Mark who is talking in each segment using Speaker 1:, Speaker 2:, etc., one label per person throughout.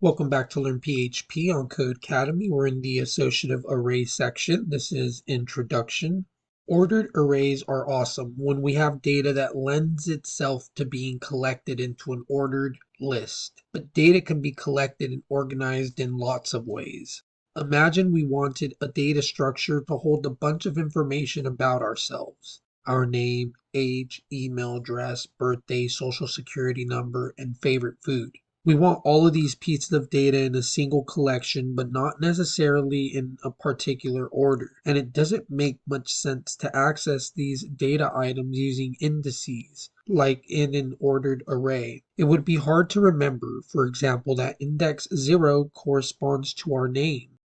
Speaker 1: Welcome back to Learn PHP on Codecademy. We're in the Associative Array section. This is Introduction. Ordered arrays are awesome when we have data that lends itself to being collected into an ordered list. But data can be collected and organized in lots of ways. Imagine we wanted a data structure to hold a bunch of information about ourselves. Our name, age, email address, birthday, social security number, and favorite food. We want all of these pieces of data in a single collection, but not necessarily in a particular order. And it doesn't make much sense to access these data items using indices, like in an ordered array. It would be hard to remember, for example, that index 0 corresponds to our name.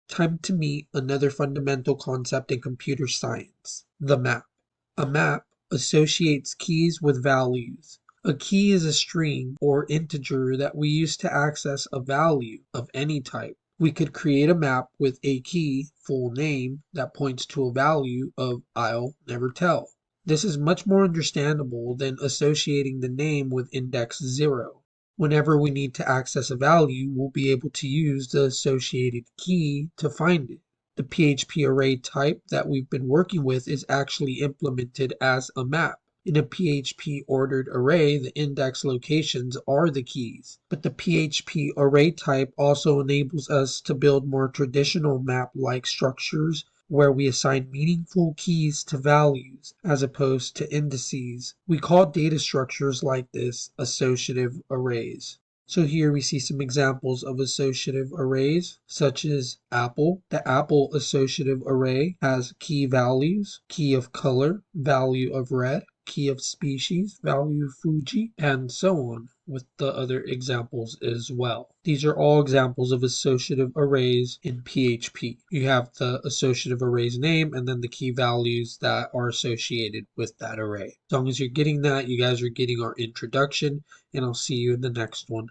Speaker 1: Time to meet another fundamental concept in computer science, the map. A map associates keys with values. A key is a string or integer that we use to access a value of any type. We could create a map with a key, full name, that points to a value of I'll never tell. This is much more understandable than associating the name with index 0. Whenever we need to access a value, we'll be able to use the associated key to find it. The PHP array type that we've been working with is actually implemented as a map. In a PHP ordered array, the index locations are the keys, but the PHP array type also enables us to build more traditional map-like structures where we assign meaningful keys to values as opposed to indices. We call data structures like this associative arrays. So here we see some examples of associative arrays, such as Apple. The Apple associative array has key values, key of color, value of red, key of species, value of Fuji, and so on with the other examples as well. These are all examples of associative arrays in PHP. You have the associative array's name and then the key values that are associated with that array. As long as you're getting that, you guys are getting our introduction, and I'll see you in the next one.